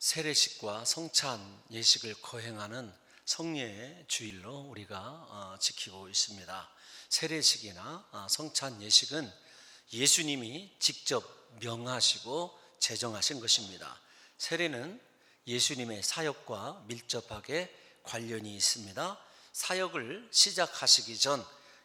세례식과 성찬 예식을 거행하는 성례의 주일로 우리가 지키고 있습니다. 세례식이나 성찬 예식은 예수님이 직접 명하시고 제정하신 것입니다. 세례는 예수님의 사역과 밀접하게 관련이 있습니다. 사역을 시작하시기 전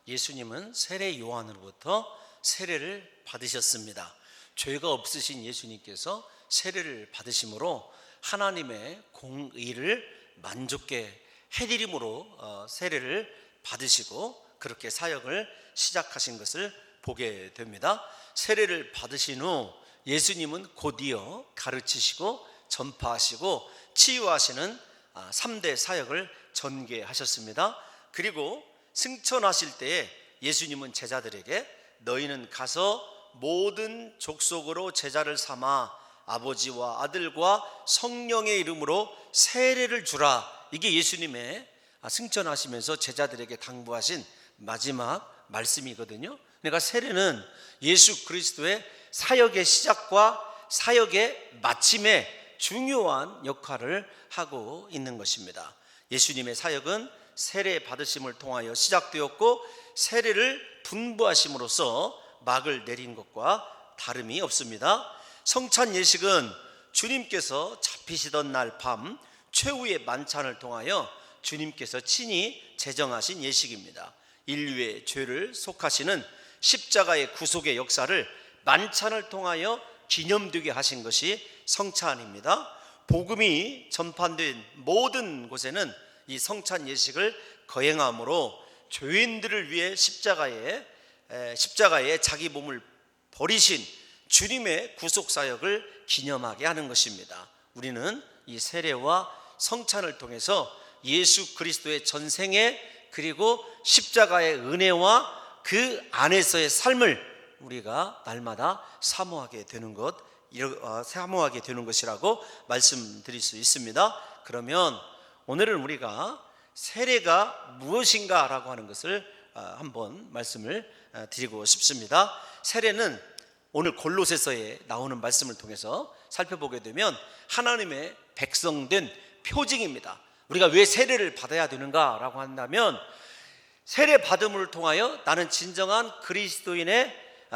예수님은 세례 요한으로부터 세례를 받으셨습니다. 죄가 없으신 예수님께서 세례를 받으심으로 하나님의 공의를 만족케 해드림으로 세례를 받으시고 그렇게 사역을 시작하신 것을 보게 됩니다. 세례를 받으신 후 예수님은 곧이어 가르치시고 전파하시고 치유하시는 3대 사역을 전개하셨습니다. 그리고 승천하실 때에 예수님은 제자들에게 너희는 가서 모든 족속으로 제자를 삼아 아버지와 아들과 성령의 이름으로 세례를 주라. 이게 예수님의 승천하시면서 제자들에게 당부하신 마지막 말씀이거든요. 그러니까 세례는 예수 그리스도의 사역의 시작과 사역의 마침에 중요한 역할을 하고 있는 것입니다. 예수님의 사역은 세례 받으심을 통하여 시작되었고 세례를 분부하심으로써 막을 내린 것과 다름이 없습니다. 성찬 예식은 주님께서 잡히시던 날 밤 최후의 만찬을 통하여 주님께서 친히 제정하신 예식입니다. 인류의 죄를 속하시는 십자가의 구속의 역사를 만찬을 통하여 기념되게 하신 것이 성찬입니다. 복음이 전파된 모든 곳에는 이 성찬 예식을 거행함으로 죄인들을 위해 십자가에 자기 몸을 버리신 주님의 구속사역을 기념하게 하는 것입니다. 우리는 이 세례와 성찬을 통해서 예수 그리스도의 전생애 그리고 십자가의 은혜와 그 안에서의 삶을 우리가 날마다 사모하게 되는 것이라고 말씀드릴 수 있습니다. 그러면 오늘은 우리가 세례가 무엇인가 라고 하는 것을 한번 말씀을 드리고 싶습니다. 세례는 오늘 골로새서에 나오는 말씀을 통해서 살펴보게 되면 하나님의 백성된 표징입니다. 우리가 왜 세례를 받아야 되는가 라고 한다면 세례 받음을 통하여 나는 진정한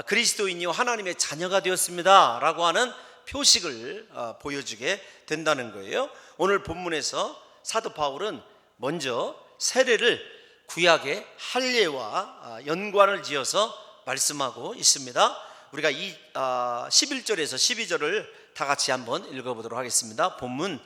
그리스도인이요 하나님의 자녀가 되었습니다 라고 하는 표식을 보여주게 된다는 거예요. 오늘 본문에서 사도 바울은 먼저 세례를 구약의 할례와 연관을 지어서 말씀하고 있습니다. 우리가 이 11절에서 12절을 다 같이 한번 읽어보도록 하겠습니다. 본문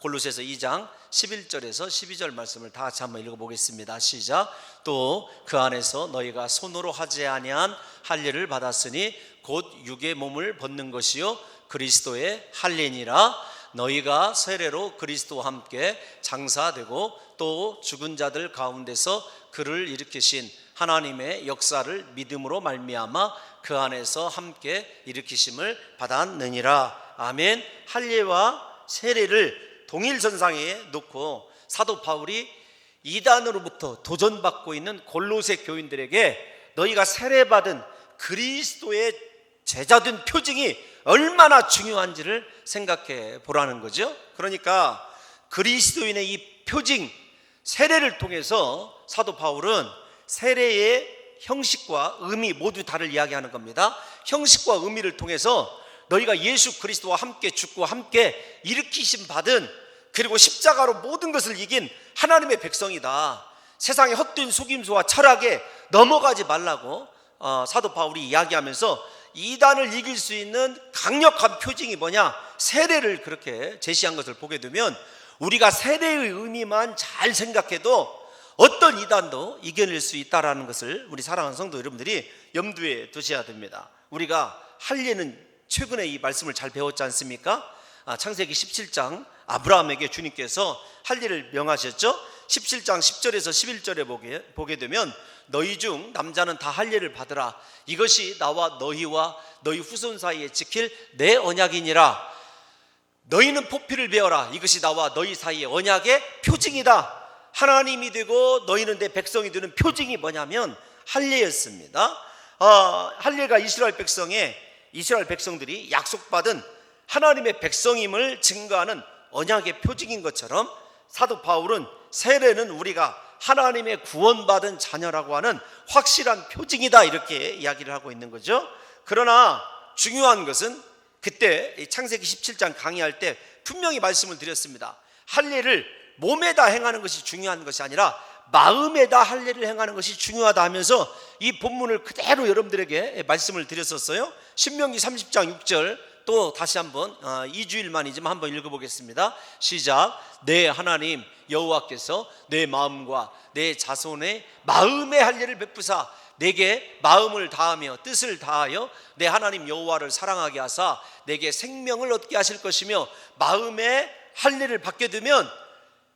골로새서 2장 11절에서 12절 말씀을 다 같이 한번 읽어보겠습니다. 시작. 또 그 안에서 너희가 손으로 하지 아니한 할례를 받았으니 곧 육의 몸을 벗는 것이요 그리스도의 할례니라. 너희가 세례로 그리스도와 함께 장사되고 또 죽은 자들 가운데서 그를 일으키신 하나님의 역사를 믿음으로 말미암아 그 안에서 함께 일으키심을 받았느니라. 아멘. 할례와 세례를 동일선상에 놓고 사도 바울이 이단으로부터 도전받고 있는 골로새 교인들에게 너희가 세례받은 그리스도의 제자된 표징이 얼마나 중요한지를 생각해 보라는 거죠. 그러니까 그리스도인의 이 표징 세례를 통해서 사도 바울은 세례의 형식과 의미 모두 다를 이야기하는 겁니다. 형식과 의미를 통해서 너희가 예수 그리스도와 함께 죽고 함께 일으키심 받은 그리고 십자가로 모든 것을 이긴 하나님의 백성이다. 세상의 헛된 속임수와 철학에 넘어가지 말라고 사도 바울이 이야기하면서 이단을 이길 수 있는 강력한 표징이 뭐냐? 세례를 그렇게 제시한 것을 보게 되면 우리가 세례의 의미만 잘 생각해도 어떤 이단도 이겨낼 수 있다는 것을 우리 사랑하는 성도 여러분들이 염두에 두셔야 됩니다. 우리가 할례는 최근에 이 말씀을 잘 배웠지 않습니까? 창세기 17장 아브라함에게 주님께서 할례를 명하셨죠. 17장 10절에서 11절에 보게 되면 너희 중 남자는 다 할례를 받으라. 이것이 나와 너희와 너희 후손 사이에 지킬 내 언약이니라. 너희는 포피를 베어라. 이것이 나와 너희 사이의 언약의 표징이다. 하나님이 되고 너희는 내 백성이 되는 표징이 뭐냐면 할례였습니다. 할례가 이스라엘 백성들이 약속받은 하나님의 백성임을 증거하는 언약의 표징인 것처럼 사도 바울은 세례는 우리가 하나님의 구원받은 자녀라고 하는 확실한 표징이다, 이렇게 이야기를 하고 있는 거죠. 그러나 중요한 것은 그때 창세기 17장 강의할 때 분명히 말씀을 드렸습니다. 할례를 몸에다 행하는 것이 중요한 것이 아니라 마음에다 할례를 행하는 것이 중요하다 하면서 이 본문을 그대로 여러분들에게 말씀을 드렸었어요. 신명기 30장 6절 또 다시 한번 2주일만이지만 한번 읽어보겠습니다. 시작. 내 하나님 여호와께서 내 마음과 내 자손의 마음의 할례를 베푸사 내게 마음을 다하며 뜻을 다하여 내 하나님 여호와를 사랑하게 하사 내게 생명을 얻게 하실 것이며, 마음의 할례를 받게 되면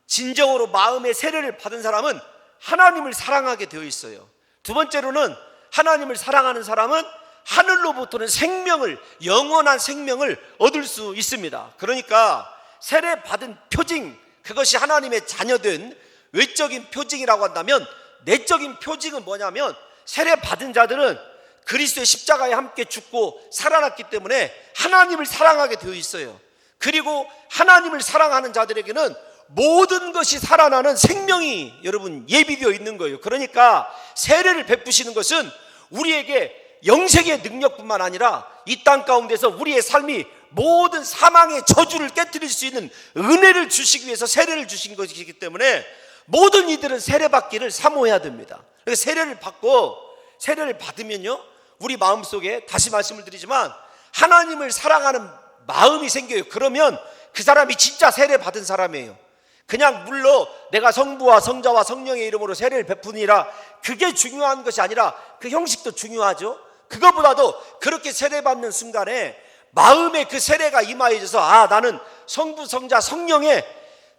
진정으로 마음의 세례를 받은 사람은 하나님을 사랑하게 되어 있어요. 두 번째로는 하나님을 사랑하는 사람은 하늘로부터는 생명을, 영원한 생명을 얻을 수 있습니다. 그러니까 세례 받은 표징, 그것이 하나님의 자녀된 외적인 표징이라고 한다면, 내적인 표징은 뭐냐면 세례 받은 자들은 그리스도의 십자가에 함께 죽고 살아났기 때문에 하나님을 사랑하게 되어 있어요. 그리고 하나님을 사랑하는 자들에게는 모든 것이 살아나는 생명이 여러분 예비되어 있는 거예요. 그러니까 세례를 베푸시는 것은 우리에게 영생의 능력뿐만 아니라 이 땅 가운데서 우리의 삶이 모든 사망의 저주를 깨뜨릴 수 있는 은혜를 주시기 위해서 세례를 주신 것이기 때문에 모든 이들은 세례받기를 사모해야 됩니다. 그래서 세례를 받으면요, 우리 마음속에, 다시 말씀을 드리지만 하나님을 사랑하는 마음이 생겨요. 그러면 그 사람이 진짜 세례 받은 사람이에요. 그냥 물로 내가 성부와 성자와 성령의 이름으로 세례를 베푸니라, 그게 중요한 것이 아니라 그 형식도 중요하죠. 그것보다도 그렇게 세례받는 순간에 마음에 그 세례가 임하여져서 나는 성부 성자 성령의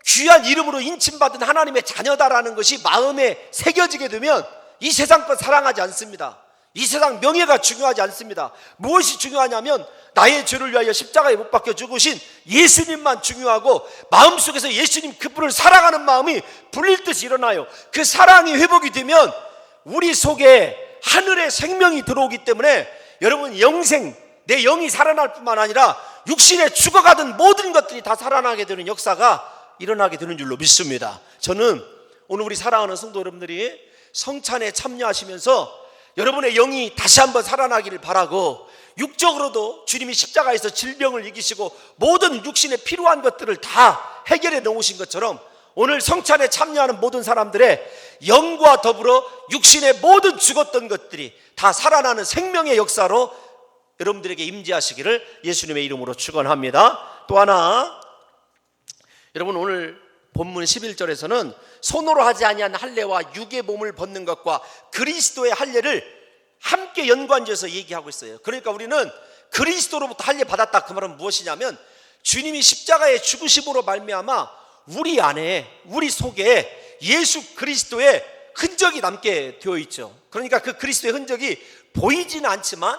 귀한 이름으로 인침받은 하나님의 자녀다라는 것이 마음에 새겨지게 되면 이 세상 것 사랑하지 않습니다. 이 세상 명예가 중요하지 않습니다. 무엇이 중요하냐면 나의 죄를 위하여 십자가에 못 박혀 죽으신 예수님만 중요하고, 마음속에서 예수님 그분을 사랑하는 마음이 불릴 듯이 일어나요. 그 사랑이 회복이 되면 우리 속에 하늘의 생명이 들어오기 때문에 여러분 영생, 내 영이 살아날 뿐만 아니라 육신에 죽어가던 모든 것들이 다 살아나게 되는 역사가 일어나게 되는 줄로 믿습니다. 저는 오늘 우리 사랑하는 성도 여러분들이 성찬에 참여하시면서 여러분의 영이 다시 한번 살아나기를 바라고, 육적으로도 주님이 십자가에서 질병을 이기시고 모든 육신에 필요한 것들을 다 해결해 놓으신 것처럼 오늘 성찬에 참여하는 모든 사람들의 영과 더불어 육신의 모든 죽었던 것들이 다 살아나는 생명의 역사로 여러분들에게 임재하시기를 예수님의 이름으로 축원합니다. 또 하나, 여러분 오늘 본문 11절에서는 손으로 하지 아니한 할례와 육의 몸을 벗는 것과 그리스도의 할례를 함께 연관지어서 얘기하고 있어요. 그러니까 우리는 그리스도로부터 할례 받았다, 그 말은 무엇이냐면 주님이 십자가의 죽으심으로 말미암아 우리 안에, 우리 속에 예수 그리스도의 흔적이 남게 되어 있죠. 그러니까 그 그리스도의 흔적이 보이지는 않지만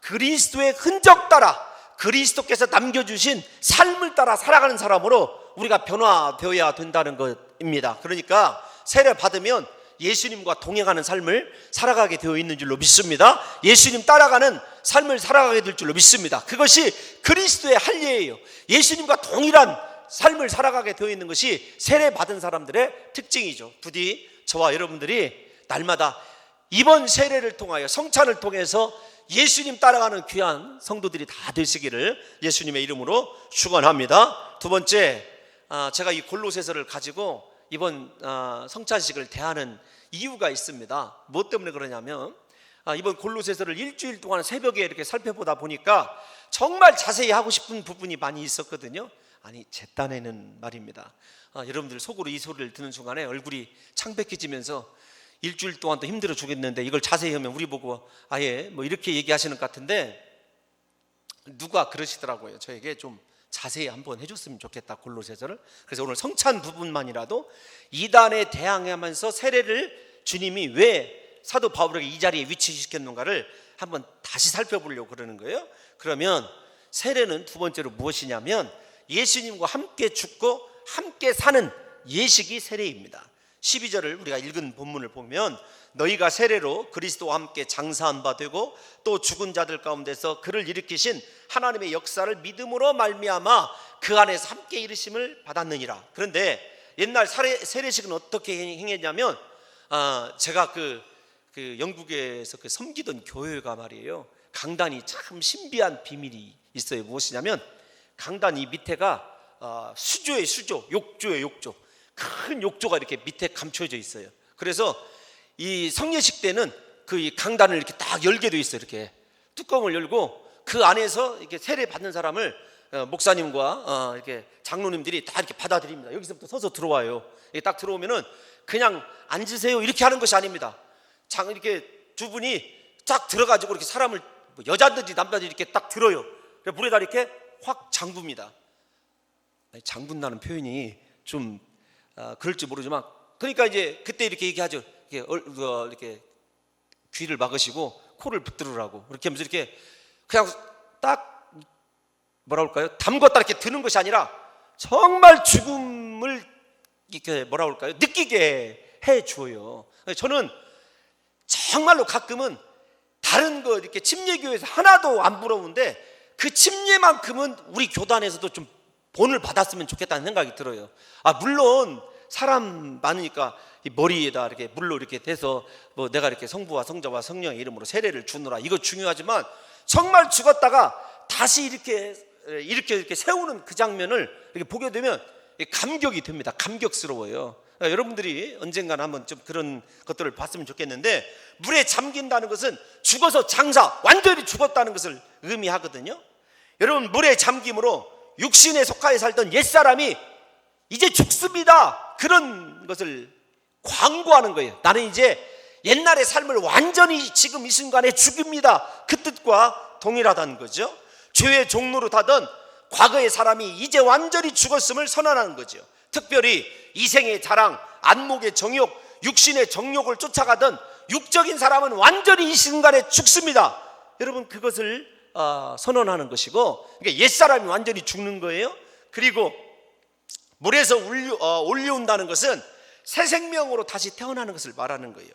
그리스도의 흔적 따라, 그리스도께서 남겨주신 삶을 따라 살아가는 사람으로 우리가 변화되어야 된다는 것입니다. 그러니까 세례 받으면 예수님과 동행하는 삶을 살아가게 되어 있는 줄로 믿습니다. 예수님 따라가는 삶을 살아가게 될 줄로 믿습니다. 그것이 그리스도의 할례예요. 예수님과 동일한 삶을 살아가게 되어 있는 것이 세례 받은 사람들의 특징이죠. 부디 저와 여러분들이 날마다 이번 세례를 통하여, 성찬을 통해서 예수님 따라가는 귀한 성도들이 다 되시기를 예수님의 이름으로 축원합니다. 두 번째, 제가 이 골로새서를 가지고 이번 성찬식을 대하는 이유가 있습니다. 무엇 때문에 그러냐면 이번 골로새서를 일주일 동안 새벽에 이렇게 살펴보다 보니까 정말 자세히 하고 싶은 부분이 많이 있었거든요. 아니, 제 딴에는 말입니다. 여러분들 속으로 이 소리를 듣는 순간에 얼굴이 창백해지면서 일주일 동안 또 힘들어 죽겠는데 이걸 자세히 하면 우리 보고 아예 뭐 이렇게 얘기하시는 것 같은데, 누가 그러시더라고요. 저에게 좀 자세히 한번 해줬으면 좋겠다, 골로새서를. 그래서 오늘 성찬 부분만이라도 이단에 대항하면서 세례를 주님이 왜 사도 바울에게 이 자리에 위치시켰는가를 한번 다시 살펴보려고 그러는 거예요. 그러면 세례는 두 번째로 무엇이냐면 예수님과 함께 죽고 함께 사는 예식이 세례입니다. 12절을 우리가 읽은 본문을 보면 너희가 세례로 그리스도와 함께 장사한 바 되고 또 죽은 자들 가운데서 그를 일으키신 하나님의 역사를 믿음으로 말미암아 그 안에서 함께 이르심을 받았느니라. 그런데 옛날 세례식은 어떻게 행했냐면 제가 그 영국에서 섬기던 교회가 말이에요, 강단이 참 신비한 비밀이 있어요. 무엇이냐면 강단 이 밑에가 수조예요. 수조, 욕조예요. 욕조. 큰 욕조가 이렇게 밑에 감춰져 있어요. 그래서 이 성례식 때는 그 강단을 이렇게 딱 열게 돼 있어요. 이렇게 뚜껑을 열고 그 안에서 이렇게 세례 받는 사람을 목사님과 이렇게 장로님들이 다 이렇게 받아들입니다. 여기서부터 서서 들어와요. 딱 들어오면은 그냥 앉으세요 이렇게 하는 것이 아닙니다. 이렇게 두 분이 딱 들어가지고 이렇게 사람을, 여자들이 남자들이 이렇게 딱 들어요. 물에다 이렇게 확 잠굽니다. 잠근다는 표현이 좀 그럴지 모르지만, 그러니까 이제 그때 이렇게 얘기하죠. 이렇게 귀를 막으시고 코를 붙들으라고, 이렇게 하면서 이렇게 그냥 딱 뭐라 할까요? 담궜다 이렇게 드는 것이 아니라 정말 죽음을 이렇게 뭐라 할까요? 느끼게 해 주어요. 저는 정말로 가끔은 다른 거 이렇게 침례교회에서 하나도 안 부러운데 그 침례만큼은 우리 교단에서도 좀 본을 받았으면 좋겠다는 생각이 들어요. 물론 사람 많으니까 이 머리에다 이렇게 물로 이렇게 대서 뭐 내가 이렇게 성부와 성자와 성령의 이름으로 세례를 주노라, 이거 중요하지만 정말 죽었다가 다시 이렇게 세우는 그 장면을 이렇게 보게 되면 감격이 됩니다. 감격스러워요. 여러분들이 언젠가는 한번 좀 그런 것들을 봤으면 좋겠는데, 물에 잠긴다는 것은 죽어서 완전히 죽었다는 것을 의미하거든요. 여러분, 물에 잠김으로 육신에 속하여 살던 옛사람이 이제 죽습니다, 그런 것을 광고하는 거예요. 나는 이제 옛날의 삶을 완전히 지금 이 순간에 죽입니다, 그 뜻과 동일하다는 거죠. 죄의 종로로 타던 과거의 사람이 이제 완전히 죽었음을 선언하는 거죠. 특별히 이생의 자랑, 안목의 정욕, 육신의 정욕을 쫓아가던 육적인 사람은 완전히 이 순간에 죽습니다. 여러분, 그것을 선언하는 것이고, 그러니까 옛사람이 완전히 죽는 거예요. 그리고 물에서 올려온다는 것은 새 생명으로 다시 태어나는 것을 말하는 거예요.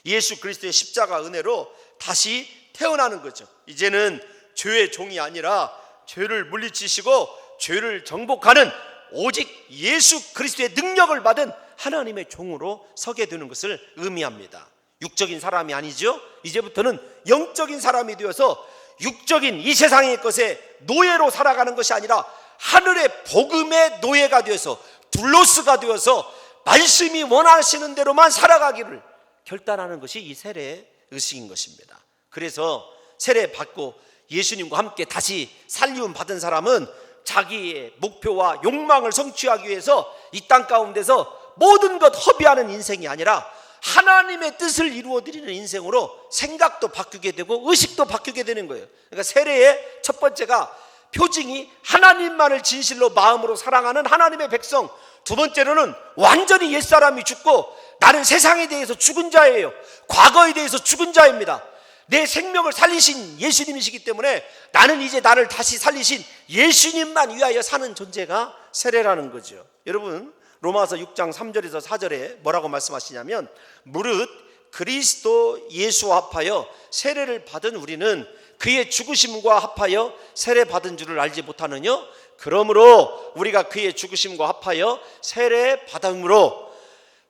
예수 그리스도의 십자가 은혜로 다시 태어나는 거죠. 이제는 죄의 종이 아니라 죄를 물리치시고 죄를 정복하는 오직 예수 그리스도의 능력을 받은 하나님의 종으로 서게 되는 것을 의미합니다. 육적인 사람이 아니죠. 이제부터는 영적인 사람이 되어서 육적인 이 세상의 것에 노예로 살아가는 것이 아니라 하늘의 복음의 노예가 되어서 둘로스가 되어서 말씀이 원하시는 대로만 살아가기를 결단하는 것이 이 세례의 의식인 것입니다. 그래서 세례 받고 예수님과 함께 다시 살리움 받은 사람은 자기의 목표와 욕망을 성취하기 위해서 이 땅 가운데서 모든 것 허비하는 인생이 아니라 하나님의 뜻을 이루어드리는 인생으로 생각도 바뀌게 되고 의식도 바뀌게 되는 거예요. 그러니까 세례의 첫 번째가 표징이 하나님만을 진실로 마음으로 사랑하는 하나님의 백성, 두 번째로는 완전히 옛사람이 죽고 나는 세상에 대해서 죽은 자예요, 과거에 대해서 죽은 자입니다. 내 생명을 살리신 예수님이시기 때문에 나는 이제 나를 다시 살리신 예수님만 위하여 사는 존재가 세례라는 거죠. 여러분, 로마서 6장 3절에서 4절에 뭐라고 말씀하시냐면, 무릇 그리스도 예수와 합하여 세례를 받은 우리는 그의 죽으심과 합하여 세례 받은 줄을 알지 못하느냐? 그러므로 우리가 그의 죽으심과 합하여 세례 받음으로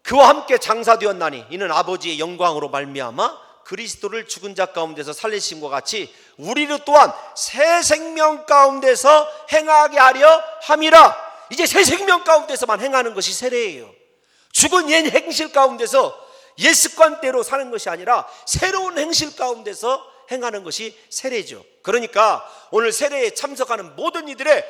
그와 함께 장사되었나니 이는 아버지의 영광으로 말미암아 그리스도를 죽은 자 가운데서 살리심과 같이 우리를 또한 새 생명 가운데서 행하게 하려 함이라. 이제 새 생명 가운데서만 행하는 것이 세례예요. 죽은 옛 행실 가운데서 옛 습관대로 사는 것이 아니라 새로운 행실 가운데서 행하는 것이 세례죠. 그러니까 오늘 세례에 참석하는 모든 이들의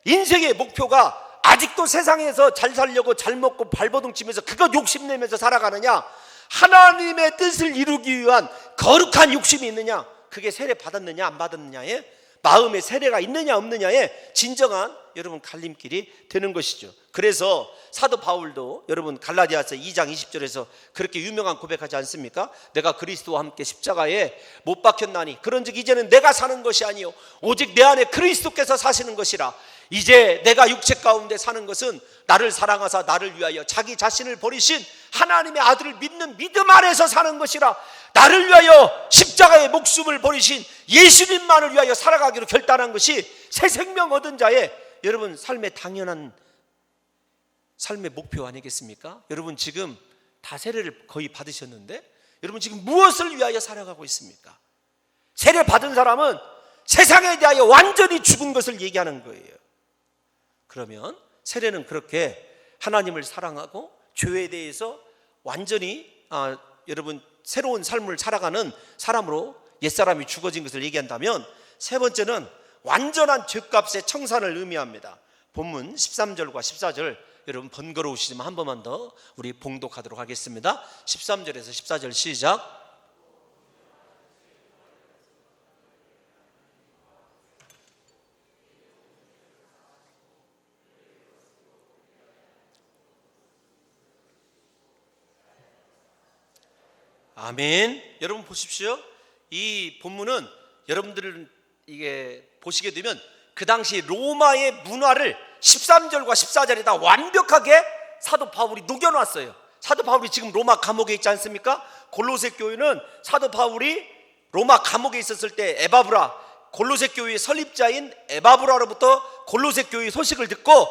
인생의 목표가 아직도 세상에서 잘 살려고 잘 먹고 발버둥 치면서 그것 욕심내면서 살아가느냐, 하나님의 뜻을 이루기 위한 거룩한 욕심이 있느냐, 그게 세례 받았느냐 안 받았느냐에, 마음에 세례가 있느냐 없느냐에 진정한 여러분 갈림길이 되는 것이죠. 그래서 사도 바울도 여러분 갈라디아서 2장 20절에서 그렇게 유명한 고백하지 않습니까? 내가 그리스도와 함께 십자가에 못 박혔나니 그런즉 이제는 내가 사는 것이 아니요 오직 내 안에 그리스도께서 사시는 것이라. 이제 내가 육체 가운데 사는 것은 나를 사랑하사 나를 위하여 자기 자신을 버리신 하나님의 아들을 믿는 믿음 안에서 사는 것이라, 나를 위하여 십자가의 목숨을 버리신 예수님만을 위하여 살아가기로 결단한 것이 새 생명 얻은 자의 여러분 삶의 당연한 삶의 목표 아니겠습니까? 여러분 지금 다 세례를 거의 받으셨는데 여러분 지금 무엇을 위하여 살아가고 있습니까? 세례 받은 사람은 세상에 대하여 완전히 죽은 것을 얘기하는 거예요. 그러면 세례는 그렇게 하나님을 사랑하고 죄에 대해서 완전히 여러분 새로운 삶을 살아가는 사람으로 옛사람이 죽어진 것을 얘기한다면, 세 번째는 완전한 죄값의 청산을 의미합니다. 본문 13절과 14절 여러분 번거로우시지만 한 번만 더 우리 봉독하도록 하겠습니다. 13절에서 14절 시작. 아멘. 여러분 보십시오. 이 본문은 여러분들은 이게 보시게 되면 그 당시 로마의 문화를 13절과 14절에다 완벽하게 사도 바울이 녹여놨어요. 사도 바울이 지금 로마 감옥에 있지 않습니까? 골로새 교회는 사도 바울이 로마 감옥에 있었을 때 에바브라, 골로새 교회의 설립자인 에바브라로부터 골로새 교회의 소식을 듣고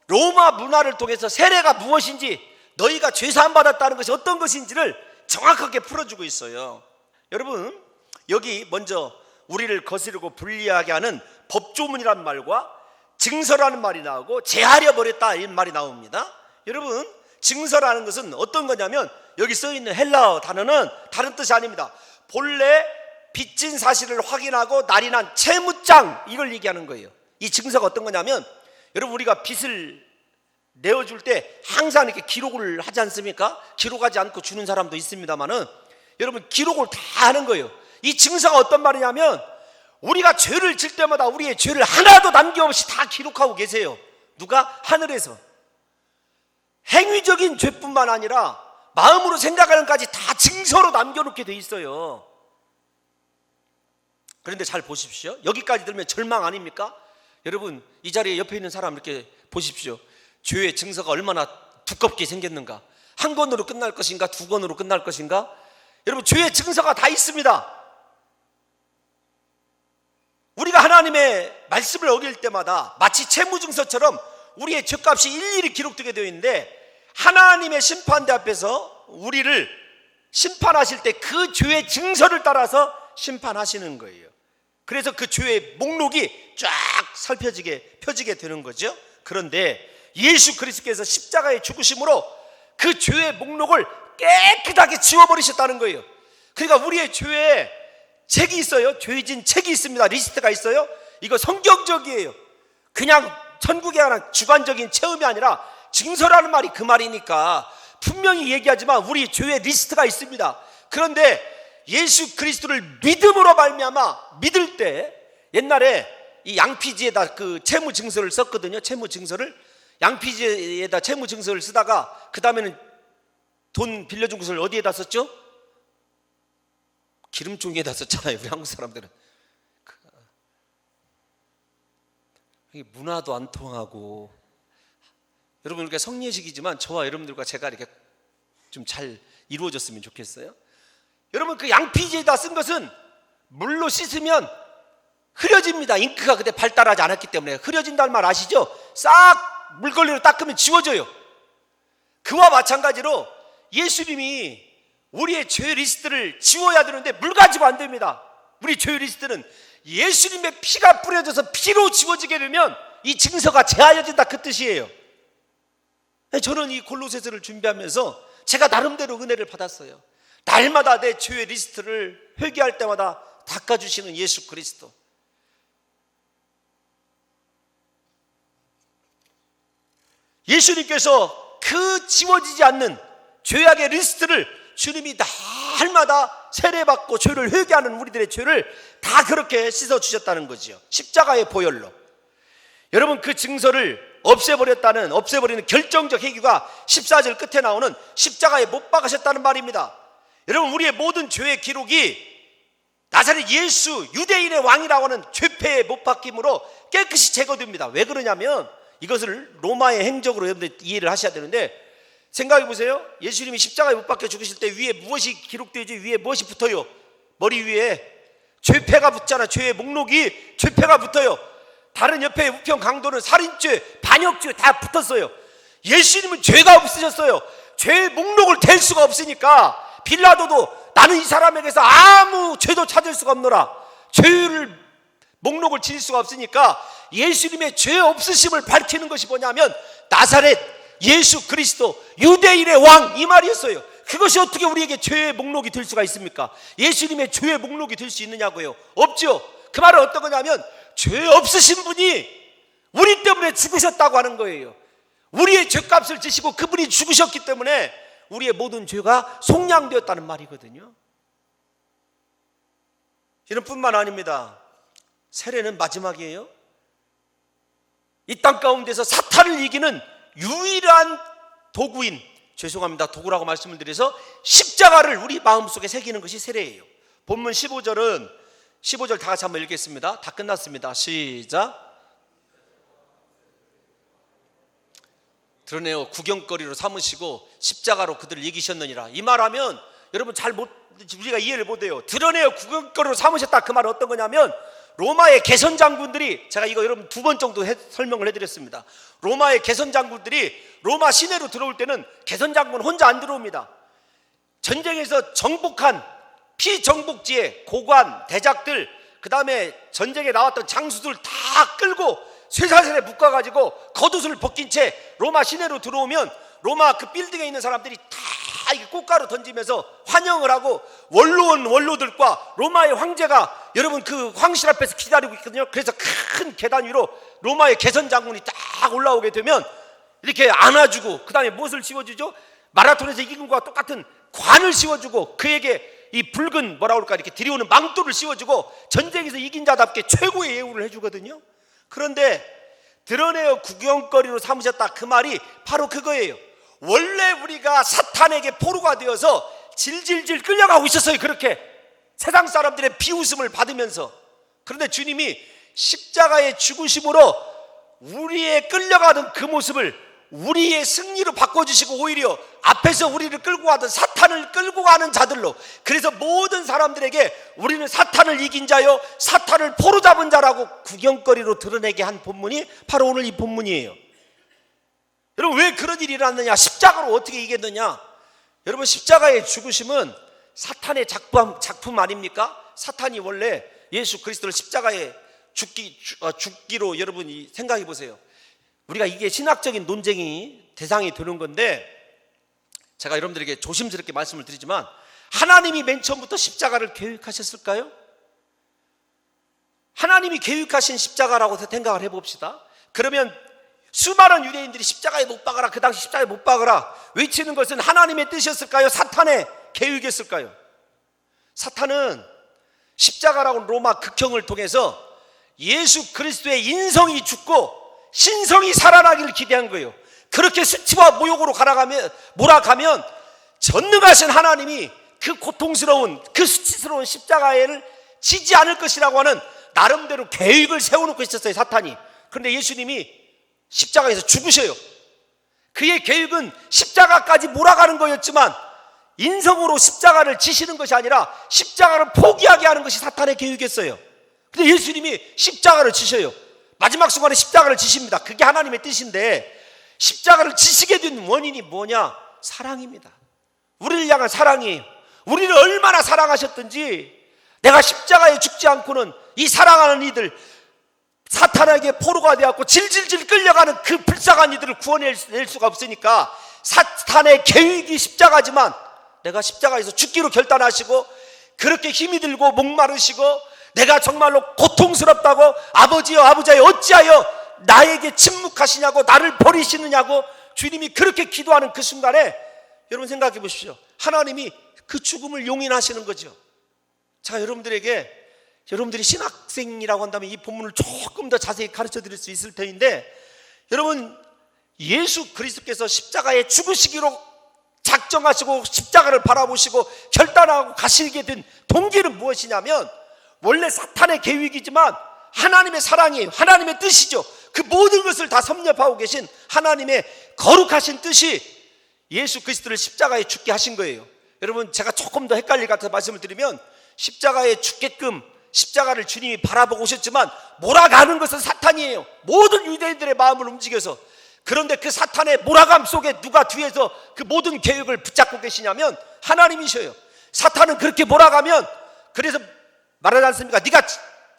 로마 문화를 통해서 세례가 무엇인지, 너희가 죄사함 받았다는 것이 어떤 것인지를 정확하게 풀어주고 있어요. 여러분 여기 먼저 우리를 거스르고 불리하게 하는 법조문이라는 말과 증서라는 말이 나오고 제하려 버렸다 이런 말이 나옵니다. 여러분 증서라는 것은 어떤 거냐면 여기 써있는 헬라어 단어는 다른 뜻이 아닙니다. 본래 빚진 사실을 확인하고 날인한 채무장, 이걸 얘기하는 거예요. 이 증서가 어떤 거냐면, 여러분 우리가 빚을 내어줄 때 항상 이렇게 기록을 하지 않습니까? 기록하지 않고 주는 사람도 있습니다만은 여러분 기록을 다 하는 거예요. 이 증서가 어떤 말이냐면, 우리가 죄를 질 때마다 우리의 죄를 하나도 남김없이 다 기록하고 계세요. 누가? 하늘에서. 행위적인 죄뿐만 아니라 마음으로 생각하는 것까지 다 증서로 남겨놓게 돼 있어요. 그런데 잘 보십시오. 여기까지 들으면 절망 아닙니까? 여러분 이 자리에 옆에 있는 사람 이렇게 보십시오. 죄의 증서가 얼마나 두껍게 생겼는가. 한 권으로 끝날 것인가, 두 권으로 끝날 것인가? 여러분 죄의 증서가 다 있습니다. 우리가 하나님의 말씀을 어길 때마다 마치 채무증서처럼 우리의 죄값이 일일이 기록되게 되어 있는데, 하나님의 심판대 앞에서 우리를 심판하실 때 그 죄의 증서를 따라서 심판하시는 거예요. 그래서 그 죄의 목록이 쫙 펴지게 되는 거죠. 그런데 예수 그리스도께서 십자가의 죽으심으로 그 죄의 목록을 깨끗하게 지워버리셨다는 거예요. 그러니까 우리의 죄에 책이 있어요. 죄진 책이 있습니다. 리스트가 있어요. 이거 성경적이에요. 그냥 천국에 관한 주관적인 체험이 아니라 증서라는 말이 그 말이니까 분명히 얘기하지만 우리 죄의 리스트가 있습니다. 그런데 예수 그리스도를 믿음으로 말미암아 믿을 때, 옛날에 이 양피지에다 그 채무 증서를 썼거든요. 채무 증서를 양피지에다 채무 증서를 쓰다가 그 다음에는 돈 빌려준 것을 어디에다 썼죠? 기름종이에다 썼잖아요. 우리 한국 사람들은. 이게 문화도 안 통하고. 여러분 우리가 성례식이지만 저와 여러분들과 제가 이렇게 좀 잘 이루어졌으면 좋겠어요. 여러분 그 양피지에다 쓴 것은 물로 씻으면 흐려집니다. 잉크가 그때 발달하지 않았기 때문에. 흐려진다는 말 아시죠? 싹 물걸레로 닦으면 지워져요. 그와 마찬가지로 예수님이 우리의 죄 리스트를 지워야 되는데 물 가지고 안 됩니다. 우리 죄 리스트는 예수님의 피가 뿌려져서 피로 지워지게 되면 이 증서가 제하여진다, 그 뜻이에요. 저는 이 골로새서를 준비하면서 제가 나름대로 은혜를 받았어요. 날마다 내 죄의 리스트를 회개할 때마다 닦아주시는 예수 그리스도. 예수님께서 그 지워지지 않는 죄악의 리스트를 주님이 날마다 세례받고 죄를 회개하는 우리들의 죄를 다 그렇게 씻어주셨다는 거죠. 십자가의 보혈로. 여러분 그 증서를 없애버리는 결정적 해규가 14절 끝에 나오는 십자가에 못 박으셨다는 말입니다. 여러분 우리의 모든 죄의 기록이 나사렛 예수 유대인의 왕이라고 하는 죄패에 못 박힘으로 깨끗이 제거됩니다. 왜 그러냐면 이것을 로마의 행적으로 여러분들 이해를 하셔야 되는데, 생각해 보세요. 예수님이 십자가에 못 박혀 죽으실 때 위에 무엇이 기록되죠? 위에 무엇이 붙어요? 머리 위에 죄패가 붙잖아. 죄의 목록이 죄패가 붙어요. 다른 옆에 우편 강도는 살인죄, 반역죄 다 붙었어요. 예수님은 죄가 없으셨어요. 죄의 목록을 댈 수가 없으니까 빌라도도 나는 이 사람에게서 아무 죄도 찾을 수가 없노라. 죄를 목록을 지을 수가 없으니까 예수님의 죄 없으심을 밝히는 것이 뭐냐면 나사렛 예수 그리스도 유대인의 왕, 이 말이었어요. 그것이 어떻게 우리에게 죄의 목록이 될 수가 있습니까? 예수님의 죄의 목록이 될 수 있느냐고요? 없죠. 그 말은 어떤 거냐면 죄 없으신 분이 우리 때문에 죽으셨다고 하는 거예요. 우리의 죄값을 지시고 그분이 죽으셨기 때문에 우리의 모든 죄가 속량되었다는 말이거든요. 이런 뿐만 아닙니다. 세례는 마지막이에요. 이 땅 가운데서 사탄을 이기는 유일한 도구인, 죄송합니다, 도구라고 말씀을 드려서 십자가를 우리 마음속에 새기는 것이 세례예요. 본문 15절 다 같이 한번 읽겠습니다. 다 끝났습니다. 시작. 드러내어 구경거리로 삼으시고 십자가로 그들을 이기셨느니라. 이 말하면 여러분 우리가 이해를 못해요. 드러내어 구경거리로 삼으셨다. 그 말은 어떤 거냐면 로마의 개선 장군들이, 제가 이거 여러분 2번 정도 설명을 해드렸습니다. 로마의 개선 장군들이 로마 시내로 들어올 때는 개선 장군 혼자 안 들어옵니다. 전쟁에서 정복한 피정복지의 고관, 대작들, 그 다음에 전쟁에 나왔던 장수들 다 끌고 쇠사슬에 묶어가지고 겉옷을 벗긴 채 로마 시내로 들어오면 로마 그 빌딩에 있는 사람들이 다 이렇게 꽃가루 던지면서 환영을 하고 원로원 원로들과 로마의 황제가 여러분 그 황실 앞에서 기다리고 있거든요. 그래서 큰 계단 위로 로마의 개선 장군이 딱 올라오게 되면 이렇게 안아주고, 그 다음에 무엇을 씌워주죠? 마라톤에서 이긴 것과 똑같은 관을 씌워주고 그에게 이 붉은 뭐라고 할까 이렇게 들이오는 망토를 씌워주고 전쟁에서 이긴 자답게 최고의 예우를 해주거든요. 그런데 드러내어 구경거리로 삼으셨다, 그 말이 바로 그거예요. 원래 우리가 사탄에게 포로가 되어서 질질질 끌려가고 있었어요. 그렇게 세상 사람들의 비웃음을 받으면서. 그런데 주님이 십자가의 죽으심으로 우리의 끌려가던 그 모습을 우리의 승리로 바꿔주시고 오히려 앞에서 우리를 끌고 가던 사탄을 끌고 가는 자들로, 그래서 모든 사람들에게 우리는 사탄을 이긴 자요 사탄을 포로 잡은 자라고 구경거리로 드러내게 한 본문이 바로 오늘 이 본문이에요. 여러분, 왜 그런 일이 일어났느냐? 십자가로 어떻게 이겼느냐? 여러분, 십자가의 죽으심은 사탄의 작품 아닙니까? 사탄이 원래 예수 그리스도를 십자가에 죽기로 여러분이 생각해 보세요. 우리가 이게 신학적인 논쟁이 대상이 되는 건데, 제가 여러분들에게 조심스럽게 말씀을 드리지만 하나님이 맨 처음부터 십자가를 계획하셨을까요? 하나님이 계획하신 십자가라고 생각을 해봅시다. 그러면 수많은 유대인들이 십자가에 못 박아라, 그 당시 십자가에 못 박아라 외치는 것은 하나님의 뜻이었을까요? 사탄의 계획이었을까요? 사탄은 십자가라고 로마 극형을 통해서 예수 그리스도의 인성이 죽고 신성이 살아나기를 기대한 거예요. 그렇게 수치와 모욕으로 몰아가면 전능하신 하나님이 그 고통스러운, 그 수치스러운 십자가를 지지 않을 것이라고 하는 나름대로 계획을 세워놓고 있었어요, 사탄이. 그런데 예수님이 십자가에서 죽으셔요. 그의 계획은 십자가까지 몰아가는 거였지만 인성으로 십자가를 지시는 것이 아니라 십자가를 포기하게 하는 것이 사탄의 계획이었어요. 근데 예수님이 십자가를 지셔요. 마지막 순간에 십자가를 지십니다. 그게 하나님의 뜻인데, 십자가를 지시게 된 원인이 뭐냐? 사랑입니다. 우리를 향한 사랑이에요. 우리를 얼마나 사랑하셨든지 내가 십자가에 죽지 않고는 이 사랑하는 이들, 사탄에게 포로가 되었고 질질질 끌려가는 그 불쌍한 이들을 구원낼 수가 없으니까 사탄의 계획이 십자가지만 내가 십자가에서 죽기로 결단하시고 그렇게 힘이 들고 목마르시고 내가 정말로 고통스럽다고 아버지여 아버지여 어찌하여 나에게 침묵하시냐고 나를 버리시느냐고 주님이 그렇게 기도하는 그 순간에 여러분 생각해 보십시오. 하나님이 그 죽음을 용인하시는 거죠. 자, 여러분들이 신학생이라고 한다면 이 본문을 조금 더 자세히 가르쳐 드릴 수 있을 터인데, 여러분, 예수 그리스도께서 십자가에 죽으시기로 작정하시고 십자가를 바라보시고 결단하고 가시게 된 동기는 무엇이냐면 원래 사탄의 계획이지만 하나님의 사랑이에요. 하나님의 뜻이죠. 그 모든 것을 다 섭렵하고 계신 하나님의 거룩하신 뜻이 예수 그리스도를 십자가에 죽게 하신 거예요. 여러분, 제가 조금 더 헷갈릴 것 같아서 말씀을 드리면, 십자가에 죽게끔 십자가를 주님이 바라보고 오셨지만 몰아가는 것은 사탄이에요. 모든 유대인들의 마음을 움직여서. 그런데 그 사탄의 몰아감 속에 누가 뒤에서 그 모든 계획을 붙잡고 계시냐면 하나님이셔요. 사탄은 그렇게 몰아가면, 그래서 말하지 않습니까? 네가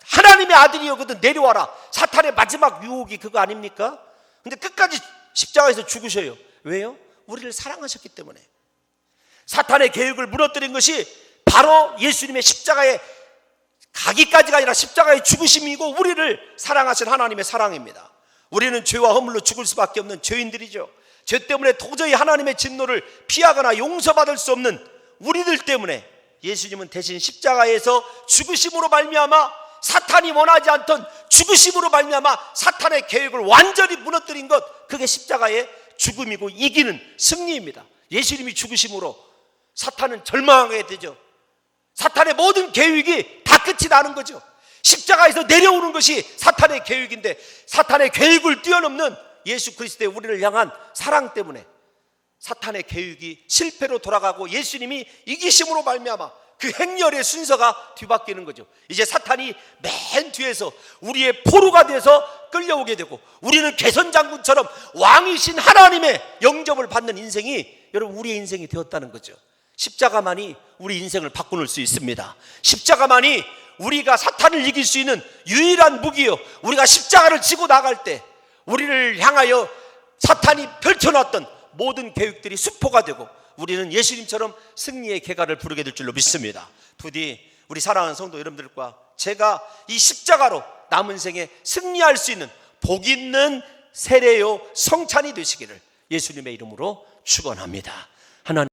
하나님의 아들이거든 내려와라. 사탄의 마지막 유혹이 그거 아닙니까? 근데 끝까지 십자가에서 죽으셔요. 왜요? 우리를 사랑하셨기 때문에. 사탄의 계획을 무너뜨린 것이 바로 예수님의 십자가에 가기까지가 아니라 십자가의 죽으심이고, 우리를 사랑하신 하나님의 사랑입니다. 우리는 죄와 허물로 죽을 수밖에 없는 죄인들이죠. 죄 때문에 도저히 하나님의 진노를 피하거나 용서받을 수 없는 우리들 때문에 예수님은 대신 십자가에서 죽으심으로 말미암아, 사탄이 원하지 않던 죽으심으로 말미암아 사탄의 계획을 완전히 무너뜨린 것, 그게 십자가의 죽음이고 이기는 승리입니다. 예수님이 죽으심으로 사탄은 절망하게 되죠. 사탄의 모든 계획이 다 끝이 나는 거죠. 십자가에서 내려오는 것이 사탄의 계획인데, 사탄의 계획을 뛰어넘는 예수 그리스도의 우리를 향한 사랑 때문에 사탄의 계획이 실패로 돌아가고 예수님이 이기심으로 말미암아 그 행렬의 순서가 뒤바뀌는 거죠. 이제 사탄이 맨 뒤에서 우리의 포로가 돼서 끌려오게 되고, 우리는 개선장군처럼 왕이신 하나님의 영접을 받는 인생이, 여러분, 우리의 인생이 되었다는 거죠. 십자가만이 우리 인생을 바꿔놓을 수 있습니다. 십자가만이 우리가 사탄을 이길 수 있는 유일한 무기요. 우리가 십자가를 지고 나갈 때 우리를 향하여 사탄이 펼쳐놨던 모든 계획들이 수포가 되고, 우리는 예수님처럼 승리의 계가를 부르게 될 줄로 믿습니다. 부디 우리 사랑하는 성도 여러분들과 제가 이 십자가로 남은 생에 승리할 수 있는 복 있는 세례요 성찬이 되시기를 예수님의 이름으로 축원합니다. 하나님